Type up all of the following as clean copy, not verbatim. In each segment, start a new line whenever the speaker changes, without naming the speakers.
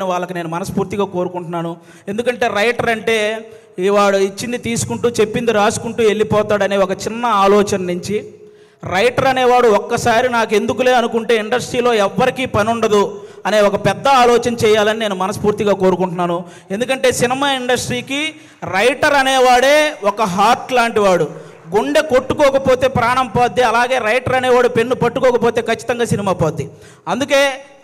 వాళ్ళకి నేను మనస్ఫూర్తిగా కోరుకుంటున్నాను. ఎందుకంటే రైటర్ అంటే వాడు ఇచ్చింది తీసుకుంటూ చెప్పింది రాసుకుంటూ వెళ్ళిపోతాడనే ఒక చిన్న ఆలోచన నుంచి రైటర్ అనేవాడు ఒక్కసారి నాకు ఎందుకులే అనుకుంటే ఇండస్ట్రీలో ఎవ్వరికీ పని ఉండదు అనే ఒక పెద్ద ఆలోచన చేయాలని నేను మనస్ఫూర్తిగా కోరుకుంటున్నాను. ఎందుకంటే సినిమా ఇండస్ట్రీకి రైటర్ అనేవాడే ఒక హార్ట్ లాంటి వాడు. గుండె కొట్టుకోకపోతే ప్రాణం పోద్ది, అలాగే రైటర్ అనేవాడు పెన్ను పట్టుకోకపోతే ఖచ్చితంగా సినిమా పోద్ది. అందుకే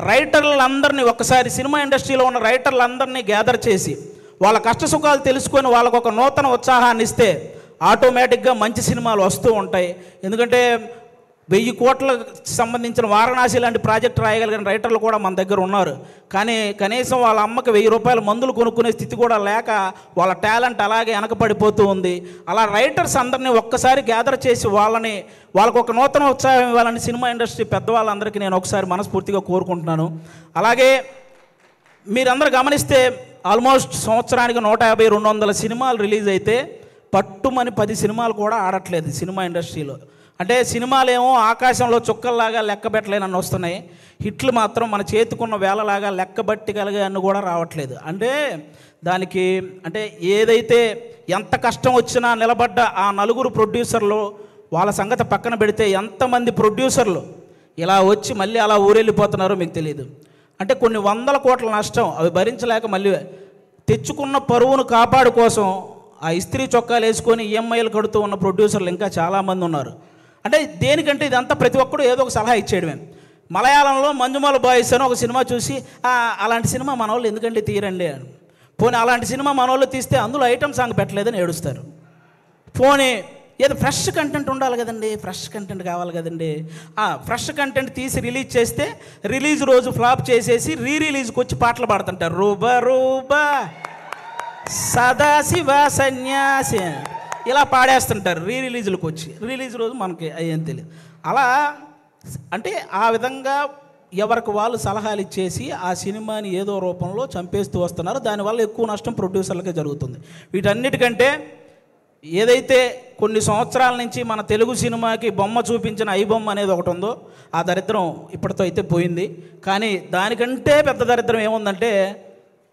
రైటర్లందరినీ ఒక్కసారి సినిమా ఇండస్ట్రీలో ఉన్న రైటర్లందరినీ గ్యాదర్ చేసి వాళ్ళ కష్టసుఖాలు తెలుసుకొని వాళ్ళకు ఒక నూతన ఉత్సాహాన్ని ఇస్తే ఆటోమేటిక్గా మంచి సినిమాలు వస్తూ ఉంటాయి. ఎందుకంటే 1000 కోట్లకు సంబంధించిన వారణాసి లాంటి ప్రాజెక్ట్ రాయగలిగిన రైటర్లు కూడా మన దగ్గర ఉన్నారు. కానీ కనీసం వాళ్ళ అమ్మకి 1000 రూపాయల మందులు కొనుక్కునే స్థితి కూడా లేక వాళ్ళ టాలెంట్ అలాగే వెనకబడిపోతూ ఉంది. అలా రైటర్స్ అందరినీ ఒక్కసారి గ్యాదర్ చేసి వాళ్ళకు ఒక నూతన ఉత్సాహం ఇవ్వాలని సినిమా ఇండస్ట్రీ పెద్దవాళ్ళందరికీ నేను ఒకసారి మనస్ఫూర్తిగా కోరుకుంటున్నాను. అలాగే మీరందరూ గమనిస్తే ఆల్మోస్ట్ సంవత్సరానికి 150-200 సినిమాలు రిలీజ్ అయితే పట్టుమని 10 సినిమాలు కూడా ఆడట్లేదు సినిమా ఇండస్ట్రీలో. అంటే సినిమాలు ఏమో ఆకాశంలో చుక్కల్లాగా లెక్కబెట్టలేనని వస్తున్నాయి, హిట్లు మాత్రం మన చేతికున్న వేళలాగా లెక్కబట్టగలిగే అన్ని కూడా రావట్లేదు. అంటే దానికి అంటే ఏదైతే ఎంత కష్టం వచ్చినా నిలబడ్డ ఆ 4 ప్రొడ్యూసర్లు వాళ్ళ సంగతి పక్కన పెడితే ఎంతమంది ప్రొడ్యూసర్లు ఇలా వచ్చి మళ్ళీ అలా ఊరెళ్ళిపోతున్నారో మీకు తెలియదు. అంటే కొన్ని 100 కోట్ల నష్టం అవి భరించలేక మళ్ళీ తెచ్చుకున్న పరువును కాపాడు కోసం ఆ ఇస్త్రీ చొక్కాలు వేసుకొని ఈఎంఐలు కడుతూ ఉన్న ప్రొడ్యూసర్లు ఇంకా చాలామంది ఉన్నారు. అంటే దేనికంటే ఇదంతా ప్రతి ఒక్కరు ఏదో ఒక సలహా ఇచ్చేయడమే. మలయాళంలో మంజుమాల బాయ్స్ అని ఒక సినిమా చూసి అలాంటి సినిమా మన వాళ్ళు ఎందుకంటే తీరండి అని. పోనీ అలాంటి సినిమా మన వాళ్ళు తీస్తే అందులో ఐటమ్ సాంగ్ పెట్టలేదని ఏడుస్తారు. పోనీ ఏదో ఫ్రెష్ కంటెంట్ ఉండాలి కదండి, ఫ్రెష్ కంటెంట్ కావాలి కదండి. ఫ్రెష్ కంటెంట్ తీసి రిలీజ్ చేస్తే రిలీజ్ రోజు ఫ్లాప్ చేసేసి రిలీజ్కి వచ్చి పాటలు పాడుతుంటారు. రూబా రూబా సదాశివ సన్యాసి ఇలా పాడేస్తుంటారు రిలీజులకు వచ్చి. రిలీజ్ రోజు మనకి అయ్యేం తెలియదు. అలా అంటే ఆ విధంగా ఎవరికి వాళ్ళు సలహాలు ఇచ్చేసి ఆ సినిమాని ఏదో రూపంలో చంపేస్తూ వస్తున్నారు. దానివల్ల ఎక్కువ నష్టం ప్రొడ్యూసర్లకే జరుగుతుంది. వీటన్నిటికంటే ఏదైతే కొన్ని సంవత్సరాల నుంచి మన తెలుగు సినిమాకి బొమ్మ చూపించిన ఐబొమ్మ అనేది ఒకటి ఉందో ఆ దరిద్రం ఇప్పటితో అయితే పోయింది. కానీ దానికంటే పెద్ద దరిద్రం ఏముందంటే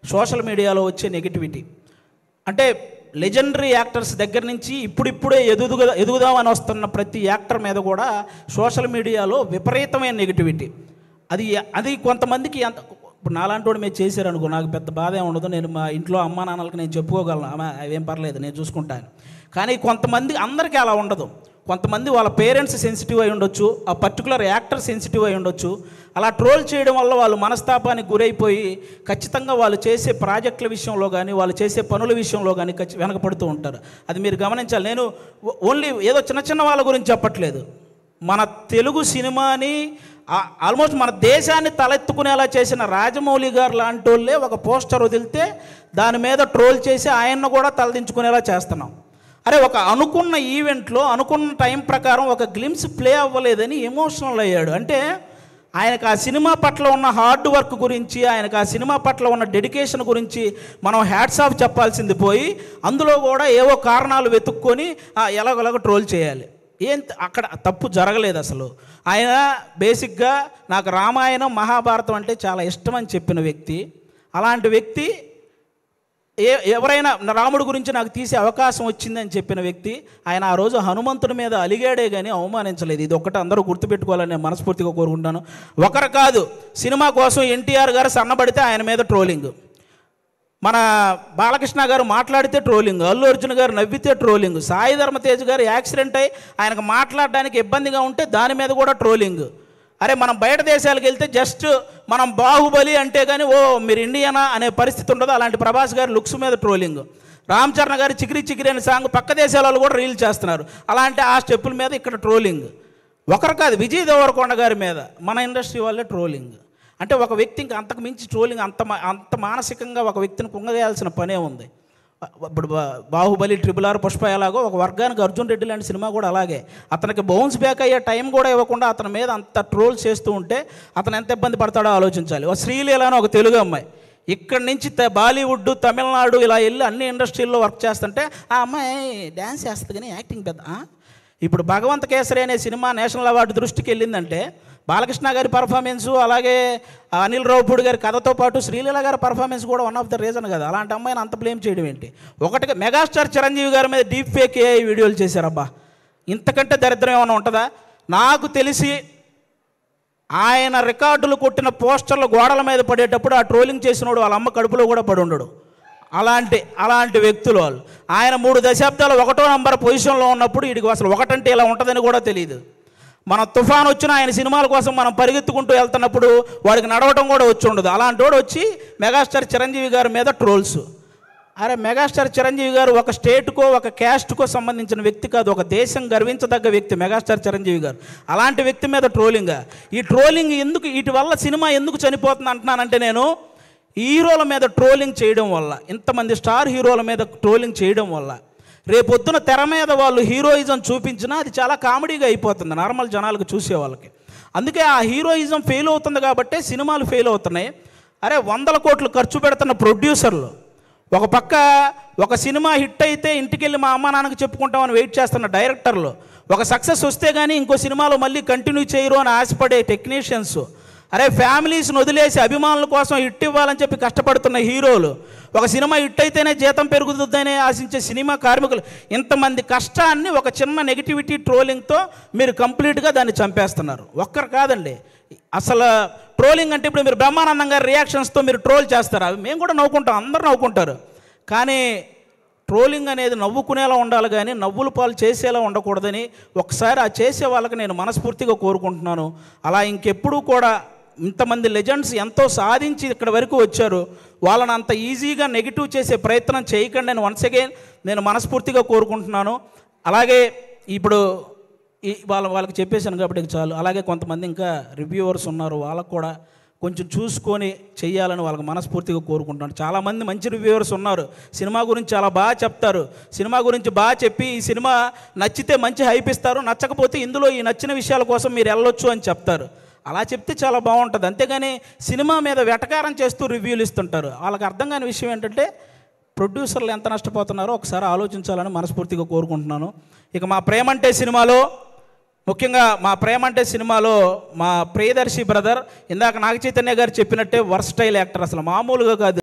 సోషల్ మీడియాలో వచ్చే నెగిటివిటీ. అంటే లెజెండరీ యాక్టర్స్ దగ్గర నుంచి ఇప్పుడిప్పుడే ఎదుగుదామని వస్తున్న ప్రతి యాక్టర్ మీద కూడా సోషల్ మీడియాలో విపరీతమైన నెగిటివిటీ. అది కొంతమందికి ఇప్పుడు నాలాంటి వాడు మీరు చేశారనుకో నాకు పెద్ద బాధ ఏమి ఉండదు. నేను మా ఇంట్లో అమ్మా నాన్నలకు నేను చెప్పుకోగలను, అవేం పర్లేదు నేను చూసుకుంటాను. కానీ కొంతమంది అందరికీ అలా ఉండదు. కొంతమంది వాళ్ళ పేరెంట్స్ సెన్సిటివ్ అయి ఉండొచ్చు, ఆ పర్టికులర్ యాక్టర్ సెన్సిటివ్ అయి ఉండొచ్చు. అలా ట్రోల్ చేయడం వల్ల వాళ్ళు మనస్తాపానికి గురైపోయి ఖచ్చితంగా వాళ్ళు చేసే ప్రాజెక్టుల విషయంలో కానీ వాళ్ళు చేసే పనుల విషయంలో కానీ వెనకపడుతూ ఉంటారు. అది మీరు గమనించాలి. నేను ఓన్లీ ఏదో చిన్న చిన్న వాళ్ళ గురించి చెప్పట్లేదు. మన తెలుగు సినిమాని ఆల్మోస్ట్ మన దేశాన్ని తలెత్తుకునేలా చేసిన రాజమౌళి గారు లాంటి వాళ్ళే ఒక పోస్టర్ వదిలితే దాని మీద ట్రోల్ చేసి ఆయన్ను కూడా తలదించుకునేలా చేస్తున్నాం. అరే ఒక అనుకున్న ఈవెంట్లో అనుకున్న టైం ప్రకారం ఒక గ్లిమ్స్ ప్లే అవ్వలేదని ఎమోషనల్ అయ్యాడు. అంటే ఆయనకు ఆ సినిమా పట్ల ఉన్న హార్డ్ వర్క్ గురించి, ఆయనకు ఆ సినిమా పట్ల ఉన్న డెడికేషన్ గురించి మనం హ్యాట్స్ ఆఫ్ చెప్పాల్సింది పోయి అందులో కూడా ఏవో కారణాలు వెతుక్కొని ఎలాగోలాగ ట్రోల్ చేయాలి. అక్కడ తప్పు జరగలేదు అసలు. ఆయన బేసిక్గా నాకు రామాయణం మహాభారతం అంటే చాలా ఇష్టం అని చెప్పిన వ్యక్తి. అలాంటి వ్యక్తి ఎవరైనా రాముడి గురించి నాకు తీసే అవకాశం వచ్చిందని చెప్పిన వ్యక్తి. ఆయన ఆ రోజు హనుమంతుడి మీద అలిగాడే కానీ అవమానించలేదు. ఇది ఒక్కటి అందరూ గుర్తుపెట్టుకోవాలని నేను మనస్ఫూర్తిగా కోరుకుంటాను. ఒకరు కాదు, సినిమా కోసం ఎన్టీఆర్ గారు సన్నబడితే ఆయన మీద ట్రోలింగ్, మన బాలకృష్ణ గారు మాట్లాడితే ట్రోలింగ్, అల్లు అర్జున్ గారు నవ్వితే ట్రోలింగ్, సాయి ధర్మ తేజ్ గారు యాక్సిడెంట్ అయ్యి ఆయనకు మాట్లాడడానికి ఇబ్బందిగా ఉంటే దాని మీద కూడా ట్రోలింగ్. అరే మనం బయట దేశాలకు వెళ్తే జస్ట్ మనం బాహుబలి అంటే కానీ మీరు ఇండియనా అనే పరిస్థితి ఉండదు. అలాంటి ప్రభాస్ గారి లుక్స్ మీద ట్రోలింగ్, రామ్ చరణ్ గారి చికిరి చికిరి అనే సాంగ్ పక్క దేశాల వాళ్ళు కూడా రీల్ చేస్తున్నారు. అలాంటి ఆ స్టెప్పుల మీద ఇక్కడ ట్రోలింగ్. ఒకరు కాదు, విజయ్ దేవరకొండ గారి మీద మన ఇండస్ట్రీ వాళ్ళే ట్రోలింగ్. అంటే ఒక వ్యక్తి ఇంకా అంతకు మించి ట్రోలింగ్ అంత మానసికంగా ఒక వ్యక్తిని కుంగవేయాల్సిన పనే ఉంది. ఇప్పుడు బాహుబలి, RRR, పుష్ప ఎలాగో ఒక వర్గానికి అర్జున్ రెడ్డి లాంటి సినిమా కూడా అలాగే. అతనికి బౌన్స్ బ్యాక్ అయ్యే టైం కూడా ఇవ్వకుండా అతని మీద అంత ట్రోల్ చేస్తూ ఉంటే అతను ఎంత ఇబ్బంది పడతాడో ఆలోచించాలి. శ్రీలీల అని ఒక తెలుగు అమ్మాయి ఇక్కడి నుంచి బాలీవుడ్, తమిళనాడు ఇలా వెళ్ళి అన్ని ఇండస్ట్రీల్లో వర్క్ చేస్తుంటే ఆ అమ్మాయి డ్యాన్స్ చేస్తుంది కానీ యాక్టింగ్ పెద్ద. ఇప్పుడు భగవంత్ కేసరి అనే సినిమా నేషనల్ అవార్డు దృష్టికి వెళ్ళిందంటే బాలకృష్ణ గారి పర్ఫార్మెన్సు, అలాగే అనిల్ రావుపూడి గారి కథతో పాటు శ్రీలీల గారి పర్ఫార్మెన్స్ కూడా వన్ ఆఫ్ ద రీజన్ కదా. అలాంటి అమ్మాయిని అంత బ్లేమ్ చేయడం ఏంటి? ఒకటిగా మెగాస్టార్ చిరంజీవి గారి మీద డీప్ ఫేక్ ఏఐ వీడియోలు చేశారబ్బా. ఇంతకంటే దరిద్రం ఏమైనా ఉంటుందా? నాకు తెలిసి ఆయన రికార్డులు కొట్టిన పోస్టర్లు గోడల మీద పడేటప్పుడు ఆ ట్రోలింగ్ చేసినోడు వాళ్ళ అమ్మ కడుపులో కూడా పడి ఉండడు. అలాంటి వ్యక్తులు వాళ్ళు. ఆయన 3 దశాబ్దాలు 1వ నంబర్ పొజిషన్లో ఉన్నప్పుడు వీడికి అసలు ఒకటంటే ఇలా ఉంటుందని కూడా తెలియదు. మన తుఫాన్ వచ్చిన ఆయన సినిమాల కోసం మనం పరిగెత్తుకుంటూ వెళ్తున్నప్పుడు వాడికి నడవటం కూడా వచ్చి ఉండదు. అలాంటి వాడు వచ్చి మెగాస్టార్ చిరంజీవి గారి మీద ట్రోల్స్. అరే మెగాస్టార్ చిరంజీవి గారు ఒక స్టేట్కో ఒక క్యాస్ట్కో సంబంధించిన వ్యక్తి కాదు, ఒక దేశం గర్వించదగ్గ వ్యక్తి మెగాస్టార్ చిరంజీవి గారు. అలాంటి వ్యక్తి మీద ట్రోలింగా? ఈ ట్రోలింగ్ ఎందుకు, వీటి వల్ల సినిమా ఎందుకు చనిపోతుంది అంటున్నానంటే, నేను హీరోల మీద ట్రోలింగ్ చేయడం వల్ల, ఇంతమంది స్టార్ హీరోల మీద ట్రోలింగ్ చేయడం వల్ల రేపొద్దున తెర మీద వాళ్ళు హీరోయిజం చూపించినా అది చాలా కామెడీగా అయిపోతుంది నార్మల్ జనాలకు, చూసే వాళ్ళకి. అందుకే ఆ హీరోయిజం ఫెయిల్ అవుతుంది కాబట్టే సినిమాలు ఫెయిల్ అవుతున్నాయి. అరే 100 కోట్లు ఖర్చు పెడుతున్న ప్రొడ్యూసర్లు ఒక పక్క ఒక సినిమా హిట్ అయితే ఇంటికెళ్ళి మా అమ్మ నాన్నకు చెప్పుకుంటామని వెయిట్ చేస్తున్న డైరెక్టర్లు, ఒక సక్సెస్ వస్తే కానీ ఇంకో సినిమాలో మళ్ళీ కంటిన్యూ చేయరు అని ఆశపడే టెక్నీషియన్స్, అరే ఫ్యామిలీస్ని వదిలేసి అభిమానుల కోసం హిట్ ఇవ్వాలని చెప్పి కష్టపడుతున్న హీరోలు, ఒక సినిమా హిట్ అయితేనే జీతం పెరుగుతుందనే ఆశించే సినిమా కార్మికులు, ఇంతమంది కష్టాన్ని ఒక చిన్న నెగిటివిటీ ట్రోలింగ్తో మీరు కంప్లీట్గా దాన్ని చంపేస్తున్నారు. ఒక్కరు కాదండి, అసలు ట్రోలింగ్ అంటే ఇప్పుడు మీరు బ్రహ్మానందం గారి రియాక్షన్స్తో మీరు ట్రోల్ చేస్తారు, అవి మేము కూడా నవ్వుకుంటాం, అందరూ నవ్వుకుంటారు. కానీ ట్రోలింగ్ అనేది నవ్వుకునేలా ఉండాలి కానీ నవ్వుల పాలు చేసేలా ఉండకూడదని ఒకసారి ఆ చేసే వాళ్ళకి నేను మనస్ఫూర్తిగా కోరుకుంటున్నాను. అలా ఇంకెప్పుడూ కూడా ఇంతమంది లెజెండ్స్ ఎంతో సాధించి ఇక్కడ వరకు వచ్చారు, వాళ్ళని అంత ఈజీగా నెగిటివ్ చేసే ప్రయత్నం చేయకండి అని వన్స్ అగైన్ నేను మనస్ఫూర్తిగా కోరుకుంటున్నాను. అలాగే ఇప్పుడు వాళ్ళకి చెప్పేశాను కాబట్టి చాలు. అలాగే కొంతమంది ఇంకా రివ్యూవర్స్ ఉన్నారు, వాళ్ళకు కూడా కొంచెం చూసుకొని చెయ్యాలని వాళ్ళకి మనస్ఫూర్తిగా కోరుకుంటున్నాను. చాలామంది మంచి రివ్యూవర్స్ ఉన్నారు, సినిమా గురించి చాలా బాగా చెప్తారు, సినిమా గురించి బాగా చెప్పి ఈ సినిమా నచ్చితే మంచి హైప్ ఇస్తారు, నచ్చకపోతే ఇందులో ఈ నచ్చిన విషయాల కోసం మీరు వెళ్ళొచ్చు అని చెప్తారు. అలా చెప్తే చాలా బాగుంటుంది. అంతేగాని సినిమా మీద వెటకారం చేస్తూ రివ్యూలు ఇస్తుంటారు. వాళ్ళకి అర్థం కాని విషయం ఏంటంటే ప్రొడ్యూసర్లు ఎంత నష్టపోతున్నారో ఒకసారి ఆలోచించాలని మనస్ఫూర్తిగా కోరుకుంటున్నాను. ఇక మా ప్రేమంటే సినిమాలో, ముఖ్యంగా మా ప్రేమంటే సినిమాలో మా ప్రియదర్శి బ్రదర్ ఇందాక నాగ చైతన్య గారు చెప్పినట్టే వర్స్టైల్ యాక్టర్, అసలు మామూలుగా కాదు.